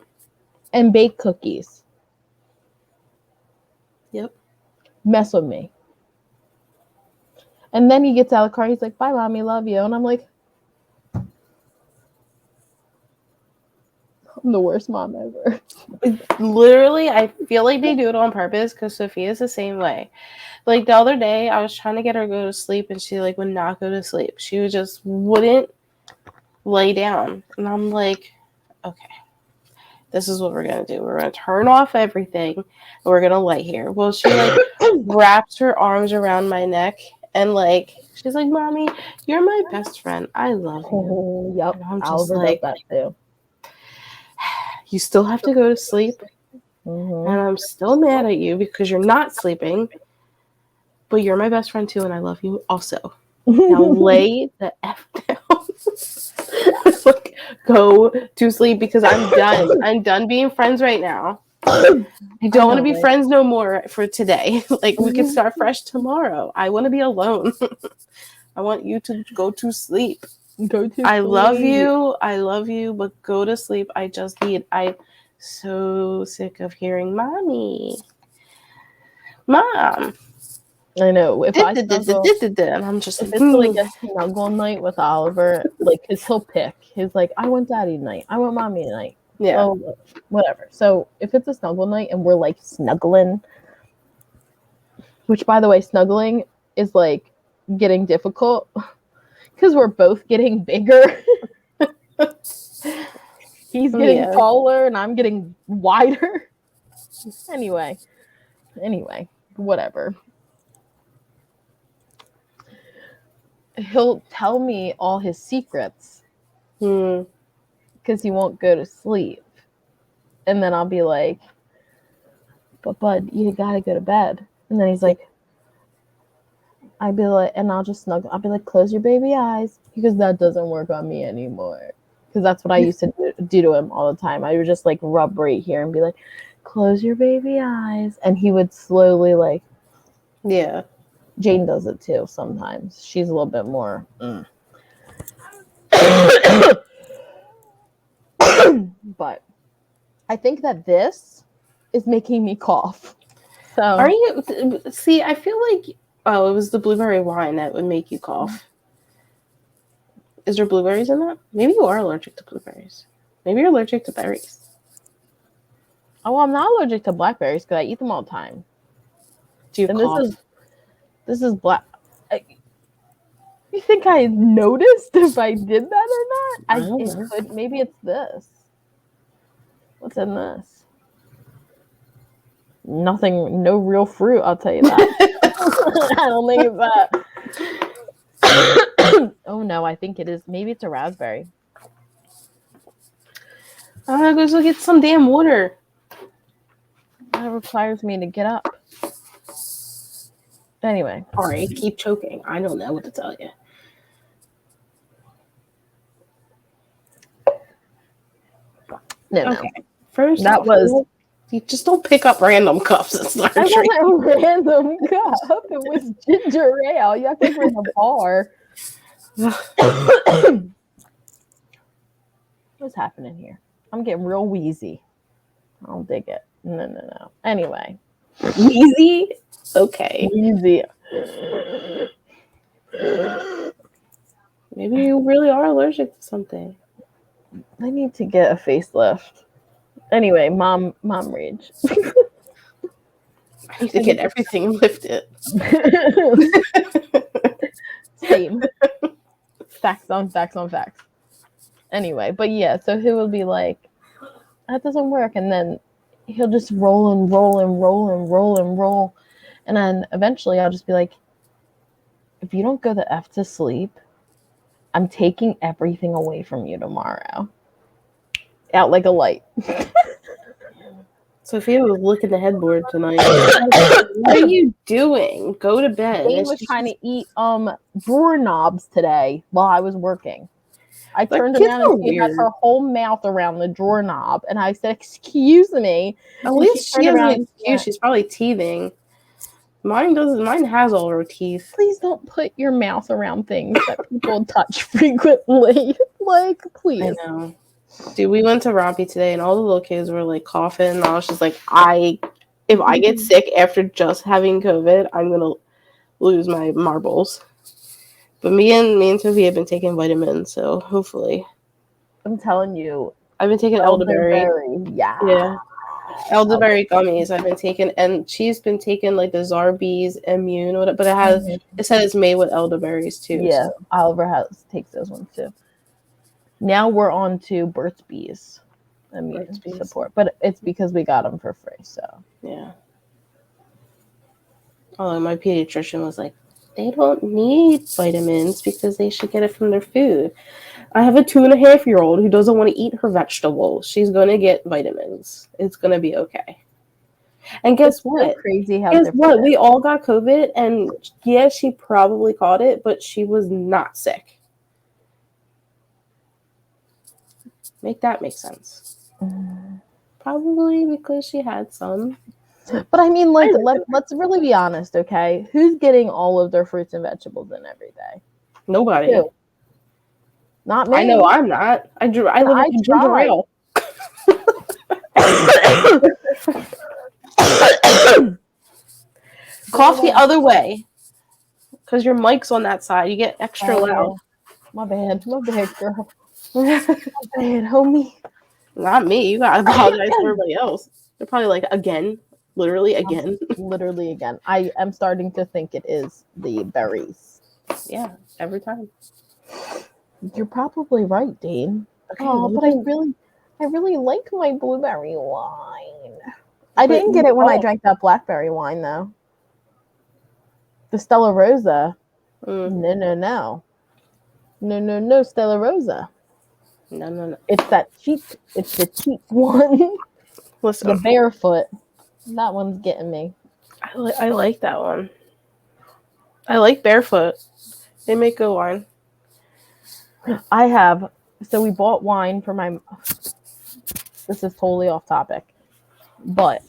And bake cookies. Yep. Mess with me. And then he gets out of the car. He's like, bye, mommy, love you. And I'm like, I'm the worst mom ever. Literally, I feel like they do it on purpose because Sophia's the same way. Like the other day, I was trying to get her to go to sleep and she like would not go to sleep. She just wouldn't lay down. And I'm like, okay, this is what we're going to do. We're going to turn off everything and we're going to lay here. Well, she like wraps her arms around my neck And like, she's like, Mommy, you're my best friend. I love you. Oh, yep. And I'm just Oliver like, does that too. You still have to go to sleep. Mm-hmm. And I'm still mad at you because you're not sleeping. But you're my best friend too, and I love you also. Now lay the F down. Like, go to sleep because I'm done. I'm done being friends right now. I don't want to be friends no more for today. Like, we can start fresh tomorrow. I want to be alone. I want you to go to sleep. Go to sleep. I love you, but go to sleep. I'm so sick of hearing Mommy. Mom. I know. If I snuggle, and I'm just if it's like a snuggle night with Oliver, like, cause he'll pick. He's like, I want Daddy tonight. I want Mommy tonight. Yeah. So, whatever. So if it's a snuggle night and we're like snuggling, which by the way, snuggling is like getting difficult because we're both getting bigger. He's getting taller and I'm getting wider. Anyway, whatever. He'll tell me all his secrets because he won't go to sleep. And then I'll be like, but Bud, you gotta go to bed. And then he's like, I'd be like, and I'll just snuggle. I'll be like, close your baby eyes, because that doesn't work on me anymore. Because that's what I used to do to him all the time. I would just like rub right here and be like, close your baby eyes. And he would slowly like, yeah. Jane does it too sometimes. She's a little bit more. But I think that this is making me cough. So are you? See, I feel like it was the blueberry wine that would make you cough. Is there blueberries in that? Maybe you are allergic to blueberries. Maybe you're allergic to berries. Oh, well, I'm not allergic to blackberries because I eat them all the time. Do you cough? This is black. You think I noticed if I did that or not? Maybe it's this. What's in this? Nothing, no real fruit, I'll tell you that. I don't think it's that. Oh no, I think it is. Maybe it's a raspberry. I'm gonna go get some damn water. That requires me to get up. Anyway. Sorry, keep choking. I don't know what to tell you. No. Okay. First that off, was. You just don't pick up random cups and start drinking. It wasn't a random cup. It was ginger ale. You have to bring a bar. What's happening here? I'm getting real wheezy. I don't dig it. No. Anyway. Wheezy? Okay. Wheezy. Maybe you really are allergic to something. I need to get a facelift. Anyway, mom rage. I need to get everything lifted. Same. Facts on facts on facts. Anyway, but yeah, so he will be like, that doesn't work. And then he'll just roll. And then eventually I'll just be like, if you don't go the F to sleep, I'm taking everything away from you tomorrow. Out like a light. Sophia was licking the headboard tonight. What are you doing? Go to bed. Jane was trying to eat drawer knobs today while I was working. I turned around and she had her whole mouth around the drawer knob, and I said, "Excuse me." At least she has an excuse. She's probably teething. Mine doesn't. Mine has all her teeth. Please don't put your mouth around things that people touch frequently. Like, please. I know. Dude, we went to Robbie today, and all the little kids were like coughing. And I was just like, if I get sick after just having COVID, I'm gonna lose my marbles. But me and Sophie have been taking vitamins, so hopefully. I'm telling you, I've been taking elderberry. Yeah. Elderberry gummies I've been taking, and she's been taking like the Zarbee's Immune, but it said it's made with elderberries too. Yeah, so. Oliver takes those ones too. Now we're on to Burt's Bees immune support, but it's because we got them for free. So yeah. Oh, my pediatrician was like, They don't need vitamins because they should get it from their food. I have a 2.5-year-old who doesn't want to eat her vegetables. She's going to get vitamins. It's going to be okay. And guess what? So crazy how Guess different what? We all got COVID, and yeah, she probably caught it, but she was not sick. Make that make sense. Probably because she had some. But I mean, like, let's really be honest, okay? Who's getting all of their fruits and vegetables in every day? Nobody. Who? Not me. I know I'm not. I live in ginger ale. Cough the other way, because your mic's on that side. You get extra loud. My bad, girl. My bad, homie. Not me. You gotta apologize to everybody else. They're probably like, again, literally again. Literally again. I am starting to think it is the berries. Yeah, every time. You're probably right, Dean. Okay, Oh, but I really like my blueberry wine. I didn't get it when I drank that blackberry wine, though. The Stella Rosa. No, Stella Rosa. No. It's the cheap one. Listen. The barefoot. That one's getting me. I like that one. I like barefoot. They make good wine. So we bought wine for this is totally off topic, but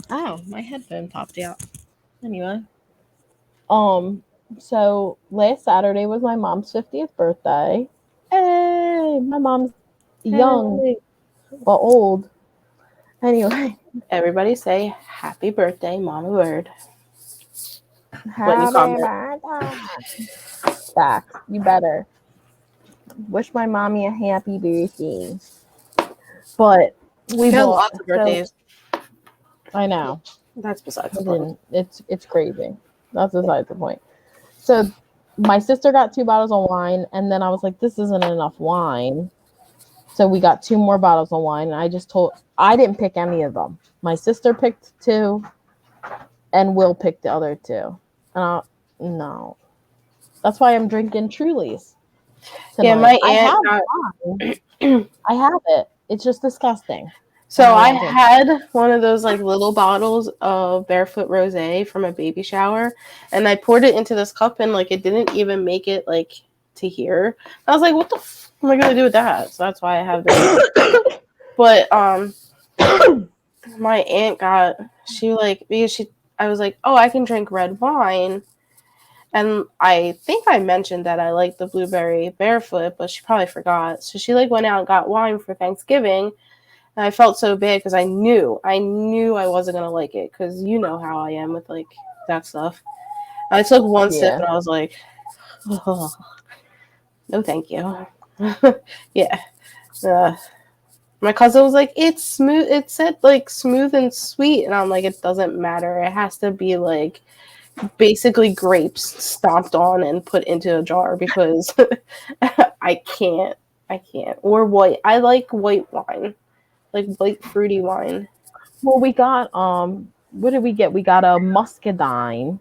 my headphone popped out. Anyway, so last Saturday was my mom's 50th birthday. Hey, my mom's young but old. Anyway, everybody say happy birthday, Mama Bird. Happy birthday. Back, you better. Wish my mommy a happy birthday. But we got bought lots of birthdays. I know. That's besides the point. It's crazy. That's besides the point. So my sister got 2 bottles of wine, and then I was like, this isn't enough wine. So we got 2 more bottles of wine, and I didn't pick any of them. My sister picked 2, and Will picked the other 2. No. That's why I'm drinking Trulies tonight. Yeah, my aunt I have it. It's just disgusting. So I had one of those like little bottles of Barefoot Rosé from a baby shower, and I poured it into this cup, and like it didn't even make it like to here. I was like, what the f am I gonna do with that? So that's why I have this. But my aunt I was like, oh, I can drink red wine. And I think I mentioned that I like the blueberry barefoot, but she probably forgot. So she like went out and got wine for Thanksgiving. And I felt so bad because I knew I wasn't going to like it, because you know how I am with like that stuff. I took one sip and I was like, oh, no thank you. Yeah. My cousin was like, it's smooth. It said like smooth and sweet. And I'm like, it doesn't matter. It has to be like basically grapes stomped on and put into a jar, because I can't. Or white. I like white wine, like white fruity wine. Well, we got what did we get? We got a muscadine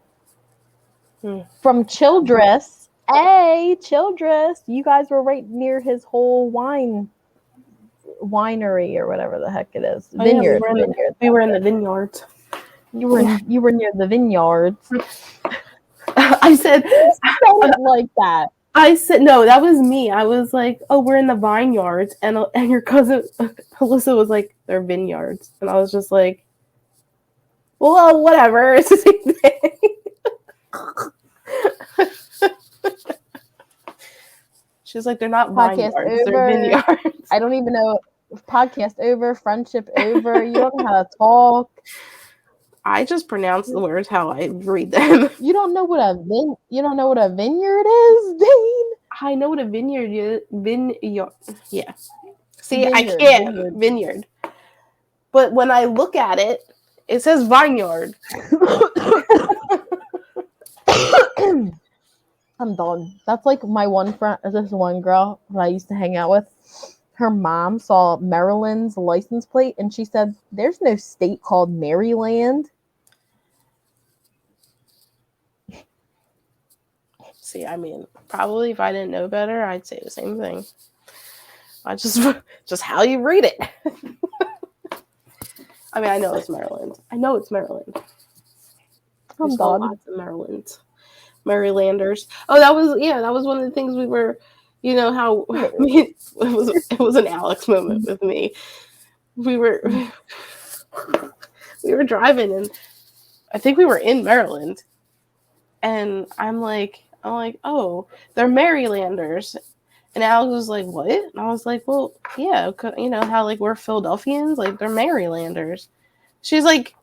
from Childress. Hey, Childress, you guys were right near his whole winery or whatever the heck it is. Vineyard. We were in the vineyards. You were near the vineyards. I said it like that. I said no, that was me. I was like, oh, we're in the vineyards, and your cousin Alyssa was like, they're vineyards, and I was just like, well, whatever. It's the same thing. She's like, they're not Podcast vineyards, over. They're vineyards. I don't even know. Podcast over. Friendship over. You don't know how to talk. I just pronounce the words how I read them. You don't know what a vineyard is, Dean? I know what a vineyard is. Yeah. See, Vineyard, I can't vineyard. But when I look at it, it says vineyard. I'm done. That's like my one friend. This one girl that I used to hang out with. Her mom saw Maryland's license plate, and she said, "There's no state called Maryland." See, I mean, probably if I didn't know better, I'd say the same thing. I just how you read it. I mean, I know it's Maryland. There's a lot of Maryland. Marylanders. Oh, that was one of the things we were, how it was an Alex moment with me. We were driving and I think we were in Maryland, and I'm like, oh, they're Marylanders. And Alex was like, what? And I was like, well, yeah, how like we're Philadelphians, like they're Marylanders. She's like,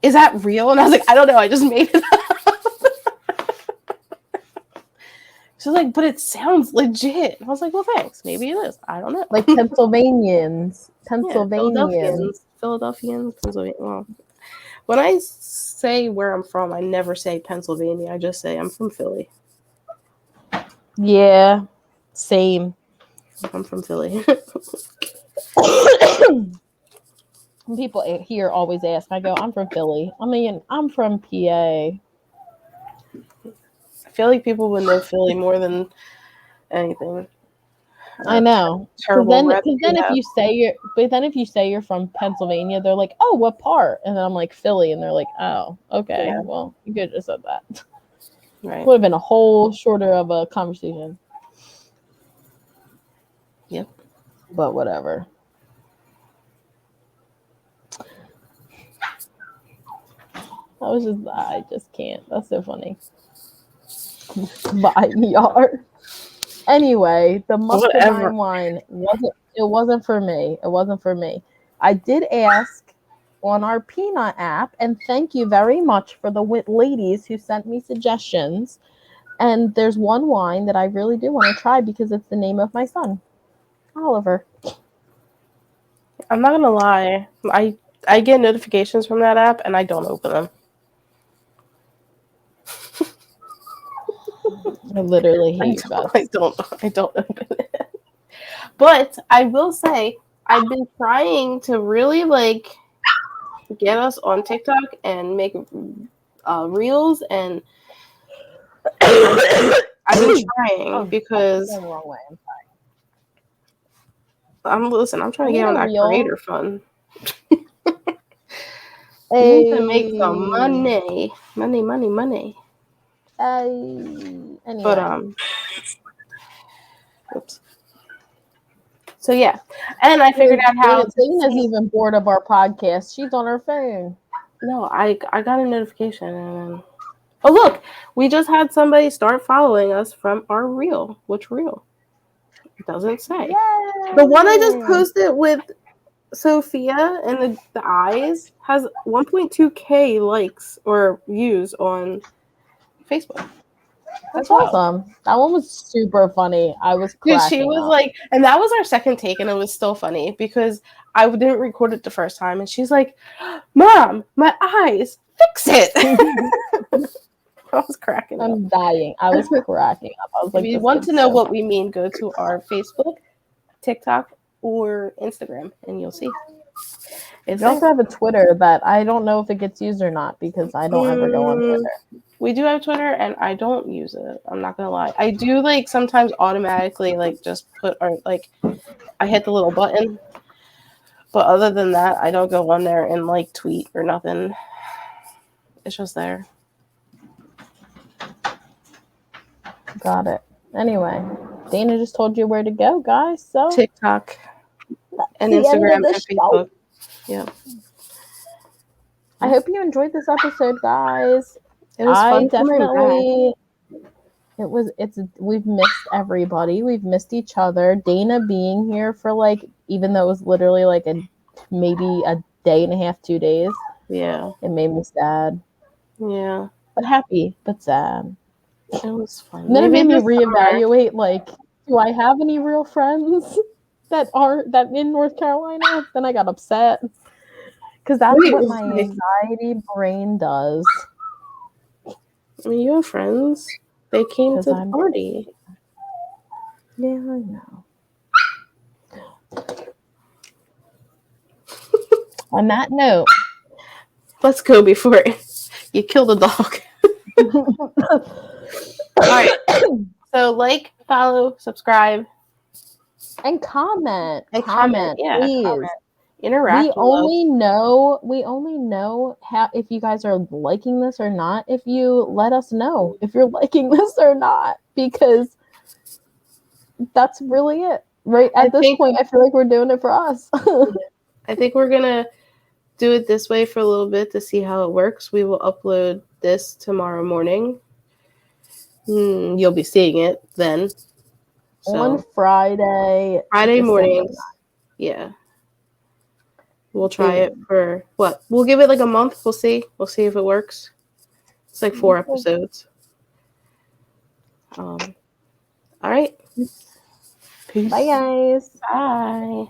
is that real? And I was like, I don't know, I just made it up. She's like, but it sounds legit. And I was like, well, thanks. Maybe it is. I don't know. Like Pennsylvanians. Yeah, Philadelphians. Pennsylvania. Well, when I say where I'm from, I never say Pennsylvania. I just say I'm from Philly. Yeah, same. I'm from Philly. People here always ask. I go, I'm from Philly. I mean, I'm from PA. I feel like people would know Philly more than anything. I know. Terrible. Because then if you say you're from Pennsylvania, they're like, oh, what part? And then I'm like, Philly, and they're like, oh, okay. Yeah. Well, you could have just said that. Right. Would have been a whole shorter of a conversation. Yep. But whatever. I just can't. That's so funny. By ER. Anyway, the muscadine wine wasn't for me. It wasn't for me. I did ask on our peanut app, and thank you very much for the ladies who sent me suggestions. And there's one wine that I really do want to try because it's the name of my son, Oliver. I'm not gonna lie. I get notifications from that app and I don't open them. I literally hate that. I don't open it. But I will say I've been trying to really get us on TikTok and make reels, and I've been trying because the wrong way. I'm trying to get on that creator fund. Hey. Need to make some money. Anyway. But oops. So yeah, and I figured out how. Dana's even bored of our podcast. She's on her phone. No, I got a notification, and oh look, we just had somebody start following us from our reel. Which reel? It doesn't say. Yay! The one I just posted with Sophia and the eyes has 1.2K likes or views on Facebook. That's awesome. That one was super funny. I was cracking she was up. like, and that was our second take, and it was still funny because I didn't record it the first time, and she's like, "Mom, my eyes, fix it." I was cracking up. I'm dying. I was cracking up. I was like, if you want to know what we mean, go to our Facebook, TikTok, or Instagram, and you'll see. We also have a Twitter that I don't know if it gets used or not because I don't ever go on Twitter. We do have Twitter, and I don't use it. I'm not gonna lie. I do sometimes automatically just put I hit the little button, but other than that, I don't go on there and tweet or nothing. It's just there. Got it. Anyway, Dana just told you where to go, guys. So TikTok and Instagram and Facebook. Yeah. I hope you enjoyed this episode, guys. It was fun. Definitely. We've missed everybody. We've missed each other. Dana being here for even though it was literally maybe a day and a half, 2 days. Yeah. It made me sad. Yeah. But happy, but sad. It was fun. And then it made me reevaluate, do I have any real friends that in North Carolina? Then I got upset. Because that's what my anxiety brain does. I mean, you have friends. They came to the party. Yeah, I know. On that note, let's go before you kill the dog. right. So like, follow, subscribe, and comment. and Comment, Yeah, please. comment. Interact. We only know how if you guys are liking this or not if you let us know if you're liking this or not, because that's really it. Right at this point, I feel like we're doing it for us. I think we're gonna do it this way for a little bit to see how it works. We will upload this tomorrow morning. You'll be seeing it then. So on Friday mornings. Yeah. We'll try it for what? We'll give it like a month. We'll see. We'll see if it works. It's like 4 episodes. All right. Peace. Bye, guys. Bye.